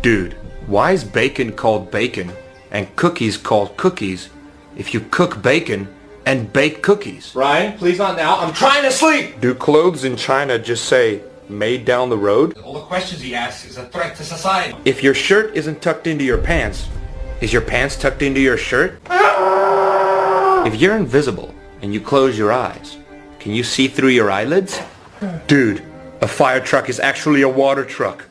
Dude, why is bacon called bacon and cookies called cookies if you cook bacon and bake cookies? Ryan, please not now. I'm trying to sleep! Do clothes in China just say, made down the road? All the questions he asks is a threat to society. If your shirt isn't tucked into your pants, is your pants tucked into your shirt? If you're invisible and you close your eyes, can you see through your eyelids? Dude, a fire truck is actually a water truck.